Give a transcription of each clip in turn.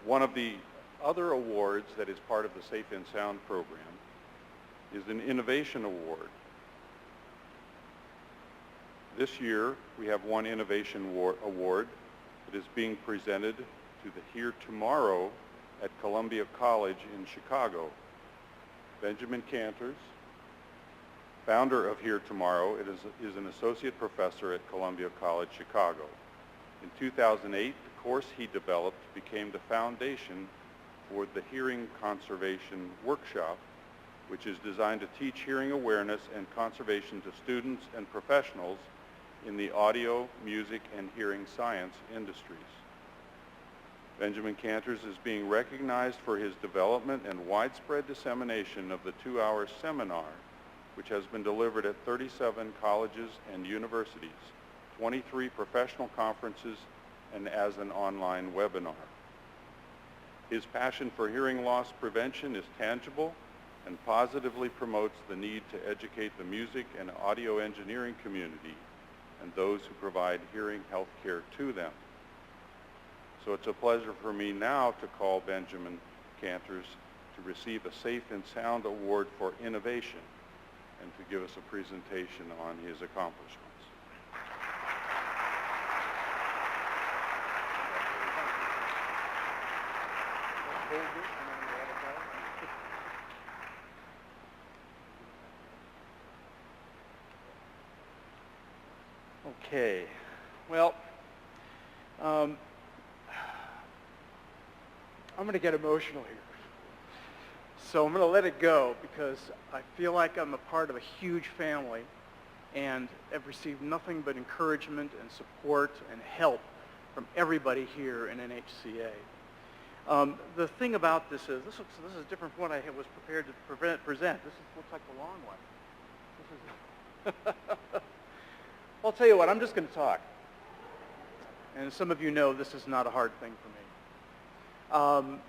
One of the other awards that is part of the Safe in Sound program is an Innovation Award. This year, we have one Innovation Award that is being presented to the HearTomorrow at Columbia College in Chicago. Benjamin Kanters, founder of HearTomorrow, is an associate professor at Columbia College, Chicago. In 2008, the course he developed became the foundation for the Hearing Conservation Workshop, which is designed to teach hearing awareness and conservation to students and professionals in the audio, music, and hearing science industries. Benjamin Kanters is being recognized for his development and widespread dissemination of the 2-hour seminar, which has been delivered at 37 colleges and universities, 23 professional conferences, and as an online webinar. His passion for hearing loss prevention is tangible and positively promotes the need to educate the music and audio engineering community and those who provide hearing health care to them. So it's a pleasure for me now to call Benjamin Kanters to receive a Safe in Sound Award for Innovation and to give us a presentation on his accomplishments. Okay, well, I'm going to get emotional here. So I'm going to let it go because I feel like I'm a part of a huge family and have received nothing but encouragement and support and help from everybody here in NHCA. The thing about this is, this is different from what I was prepared to present. This looks like the long one. I'll tell you what, I'm just going to talk. And as some of you know, this is not a hard thing for me.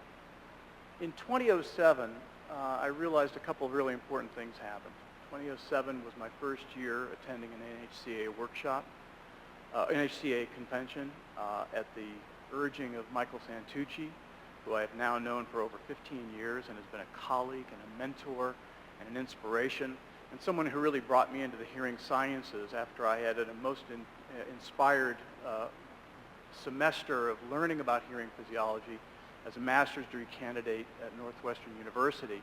In 2007, I realized a couple of really important things happened. 2007 was my first year attending an NHCA workshop, NHCA convention at the urging of Michael Santucci, who I have now known for over 15 years and has been a colleague and a mentor and an inspiration, and someone who really brought me into the hearing sciences after I had a most inspired semester of learning about hearing physiology as a master's degree candidate at Northwestern University,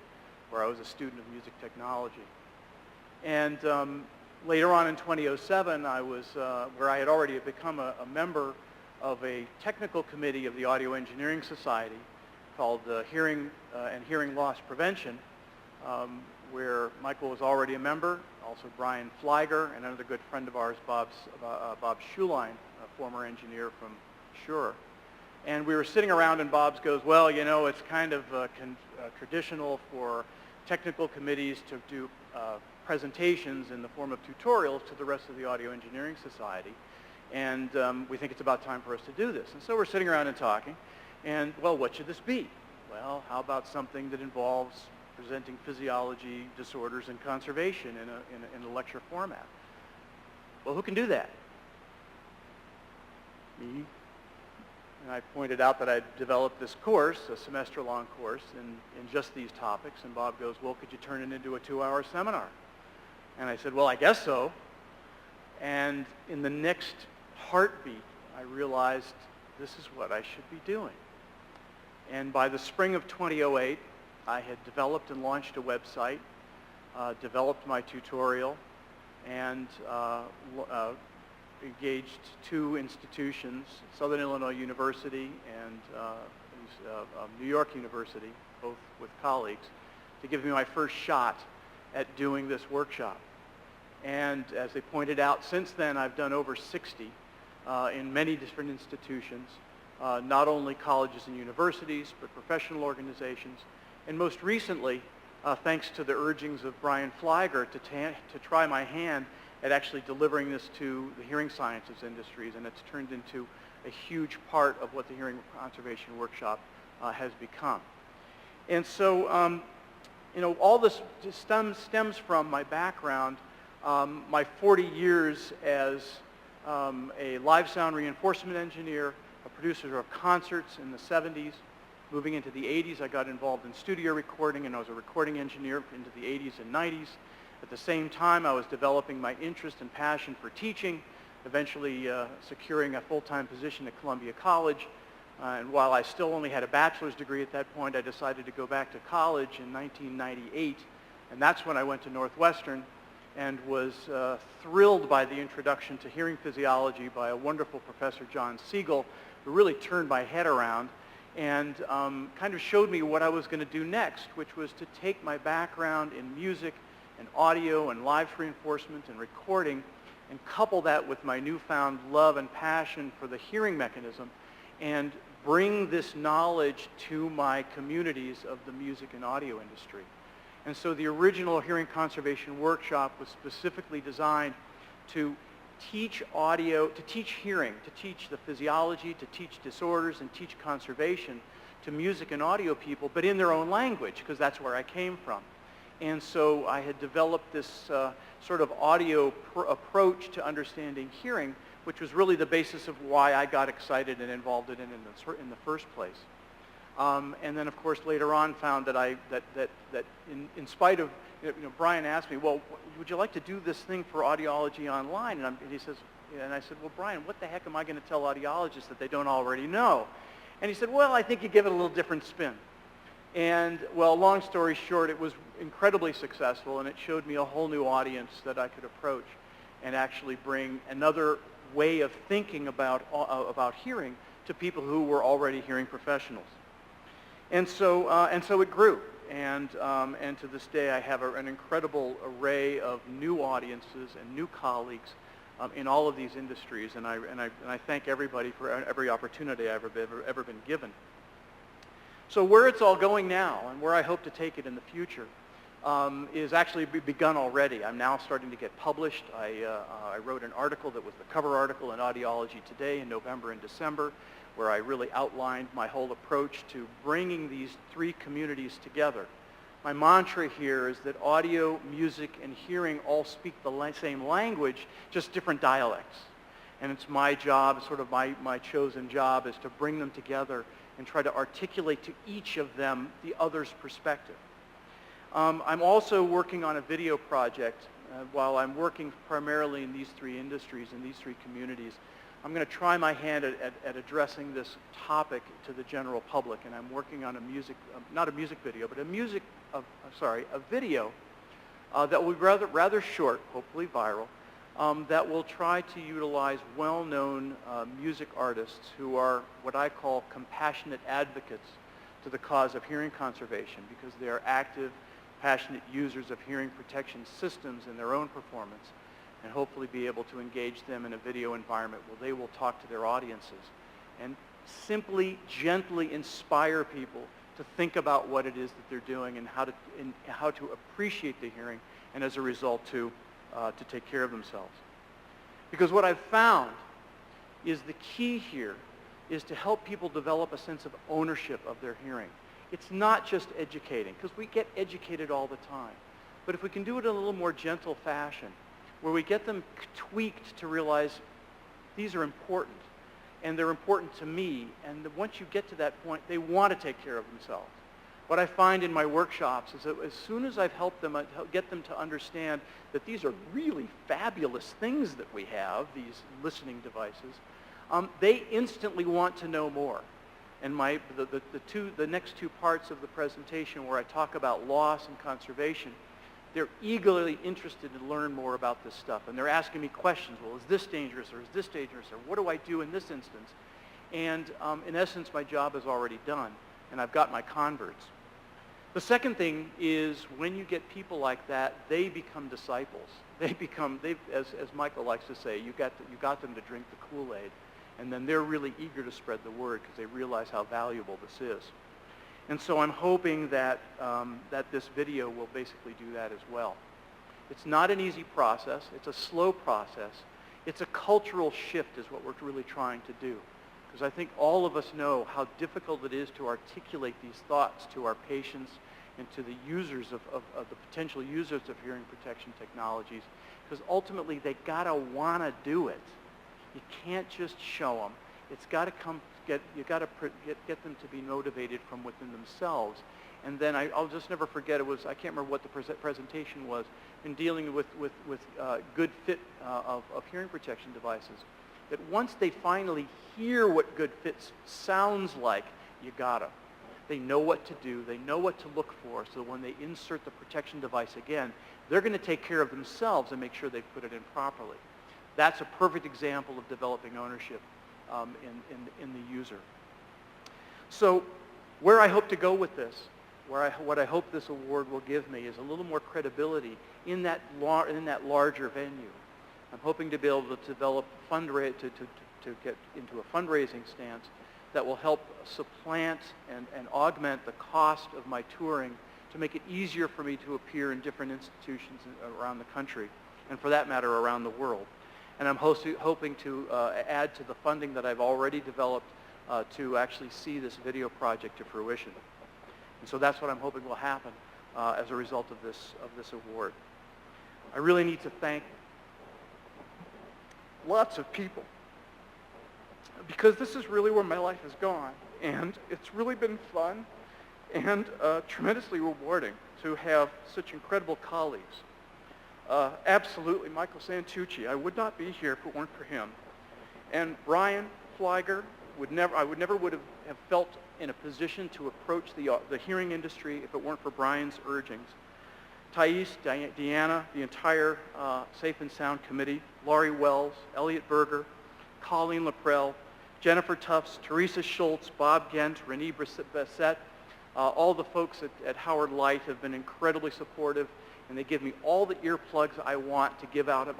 where I was a student of music technology. And later on in 2007, I was, where I had already become a member of a technical committee of the Audio Engineering Society called Hearing and Hearing Loss Prevention, where Michael was already a member, also Brian Flieger, and another good friend of ours, Bob Schuline, a former engineer from Shure. And we were sitting around and Bob goes, well, you know, it's kind of traditional for technical committees to do presentations in the form of tutorials to the rest of the Audio Engineering Society. And we think it's about time for us to do this. And so we're sitting around and talking. And, well, what should this be? Well, how about something that involves presenting physiology, disorders, and conservation in a lecture format? Well, who can do that? Me. And I pointed out that I'd developed this course, a semester-long course, in just these topics. And Bob goes, well, could you turn it into a 2-hour seminar? And I said, well, I guess so. And in the next heartbeat, I realized this is what I should be doing. And by the spring of 2008, I had developed and launched a website, developed my tutorial, and engaged 2 institutions, Southern Illinois University and New York University, both with colleagues, to give me my first shot at doing this workshop. And as they pointed out, since then I've done over 60 in many different institutions, not only colleges and universities, but professional organizations. And most recently, thanks to the urgings of Brian Flieger to try my hand at actually delivering this to the hearing sciences industries, and it's turned into a huge part of what the Hearing Conservation Workshop has become. And so, you know, all this stems from my background, my 40 years as a live sound reinforcement engineer, a producer of concerts in the 70s, Moving into the 80s, I got involved in studio recording, and I was a recording engineer into the 80s and 90s. At the same time, I was developing my interest and passion for teaching, eventually securing a full-time position at Columbia College. And while I still only had a bachelor's degree at that point, I decided to go back to college in 1998. And that's when I went to Northwestern and was thrilled by the introduction to hearing physiology by a wonderful professor, John Siegel, who really turned my head around and kind of showed me what I was going to do next, which was to take my background in music and audio and live reinforcement and recording and couple that with my newfound love and passion for the hearing mechanism and bring this knowledge to my communities of the music and audio industry. And so the original hearing conservation workshop was specifically designed to teach audio, to teach hearing, to teach the physiology, to teach disorders, and teach conservation to music and audio people, but in their own language, because that's where I came from. And so I had developed this sort of audio approach to understanding hearing, which was really the basis of why I got excited and involved in it in the first place. And then, of course, later on found that in spite of, Brian asked me, well, would you like to do this thing for audiology online? And he says, and I said, well, Brian, what the heck am I going to tell audiologists that they don't already know? And he said, well, I think you give it a little different spin. And, well, long story short, it was incredibly successful, and it showed me a whole new audience that I could approach and actually bring another way of thinking about hearing to people who were already hearing professionals. And so it grew, and to this day I have an incredible array of new audiences and new colleagues in all of these industries, and I thank everybody for every opportunity I've ever been given. So where it's all going now, and where I hope to take it in the future, is actually begun already. I'm now starting to get published. I wrote an article that was the cover article in Audiology Today in November and December, where I really outlined my whole approach to bringing these three communities together. My mantra here is that audio, music, and hearing all speak the same language, just different dialects. And it's my job, sort of my chosen job, is to bring them together and try to articulate to each of them the other's perspective. I'm also working on a video project. While I'm working primarily in these three industries, in these three communities, I'm going to try my hand at addressing this topic to the general public, and I'm working on not a music video, but a video that will be rather short, hopefully viral, that will try to utilize well-known music artists who are what I call compassionate advocates to the cause of hearing conservation, because they are active, passionate users of hearing protection systems in their own performance, and hopefully be able to engage them in a video environment where they will talk to their audiences and simply, gently inspire people to think about what it is that they're doing and how to appreciate the hearing, and as a result to take care of themselves. Because what I've found is the key here is to help people develop a sense of ownership of their hearing. It's not just educating, because we get educated all the time. But if we can do it in a little more gentle fashion, where we get them tweaked to realize these are important, and they're important to me, and once you get to that point, they want to take care of themselves. What I find in my workshops is that as soon as I've helped them, get them to understand that these are really fabulous things that we have, these listening devices, they instantly want to know more. And the next two parts of the presentation, where I talk about loss and conservation, they're eagerly interested to learn more about this stuff. And they're asking me questions. Well, is this dangerous, or is this dangerous, or what do I do in this instance? And in essence, my job is already done, and I've got my converts. The second thing is, when you get people like that, they become disciples. As Michael likes to say, you got them to drink the Kool-Aid, and then they're really eager to spread the word because they realize how valuable this is. And so I'm hoping that this video will basically do that as well. It's not an easy process. It's a slow process. It's a cultural shift is what we're really trying to do. Because I think all of us know how difficult it is to articulate these thoughts to our patients and to the users of the potential users of hearing protection technologies. Because ultimately, they gotta wanna do it. You can't just show them. It's got to come, you got to get them to be motivated from within themselves. And then I'll just never forget, I can't remember what the presentation was, in dealing with good fit of hearing protection devices, that once they finally hear what good fit sounds like, you got them. They know what to do. They know what to look for. So when they insert the protection device again, they're going to take care of themselves and make sure they put it in properly. That's a perfect example of developing ownership in the user. So where I hope to go with this, what I hope this award will give me, is a little more credibility in that larger venue. I'm hoping to be able to develop to get into a fundraising stance that will help supplant and augment the cost of my touring to make it easier for me to appear in different institutions around the country, and for that matter, around the world. And I'm hoping to add to the funding that I've already developed to actually see this video project to fruition. And so that's what I'm hoping will happen as a result of this award. I really need to thank lots of people, because this is really where my life has gone, and it's really been fun and tremendously rewarding to have such incredible colleagues. Absolutely, Michael Santucci. I would not be here if it weren't for him. And Brian Fliger, I would never have felt in a position to approach the hearing industry if it weren't for Brian's urgings. Thais, Deanna, the entire Safe and Sound committee, Laurie Wells, Elliot Berger, Colleen Laprelle, Jennifer Tufts, Teresa Schultz, Bob Gent, Renee Bassett, all the folks at Howard Light have been incredibly supportive, and they give me all the earplugs I want to give out at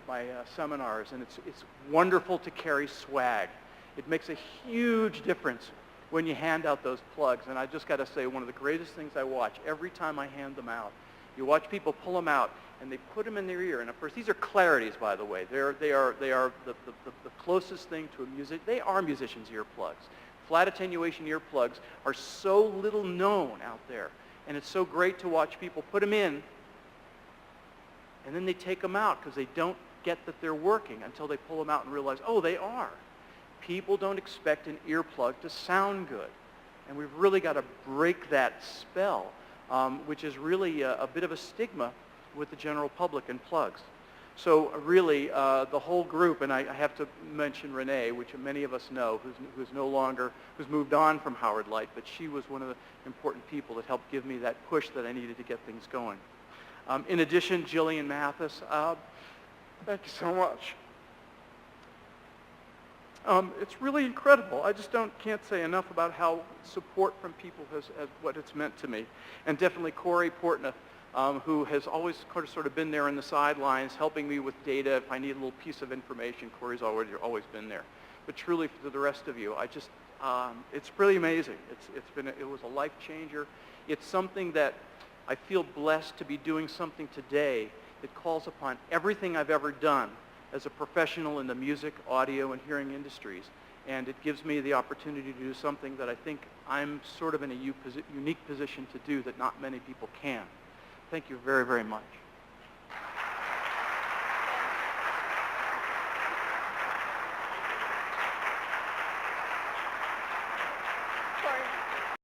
my seminars, and it's wonderful to carry swag. It makes a huge difference when you hand out those plugs, and I just got to say, one of the greatest things I watch every time I hand them out, you watch people pull them out, and they put them in their ear. And of course, these are clarities, by the way. They are the closest thing to a music. They are musicians' earplugs. Flat attenuation earplugs are so little known out there, and it's so great to watch people put them in, and then they take them out because they don't get that they're working until they pull them out and realize, oh, they are. People don't expect an earplug to sound good, and we've really got to break that spell, which is really a bit of a stigma with the general public and plugs. So really, the whole group, and I have to mention Renee, which many of us know, who's moved on from Howard Light, but she was one of the important people that helped give me that push that I needed to get things going. In addition, Jillian Mathis, thank you so much. It's really incredible. I just can't say enough about how support from people has what it's meant to me. And definitely Corey Portnoy, who has always sort of been there in the sidelines, helping me with data. If I need a little piece of information, Corey's always been there. But truly, for the rest of you, it's pretty amazing. It was a life changer. It's something that I feel blessed to be doing something today that calls upon everything I've ever done as a professional in the music, audio, and hearing industries. And it gives me the opportunity to do something that I think I'm sort of in a unique position to do that not many people can. Thank you very, very much.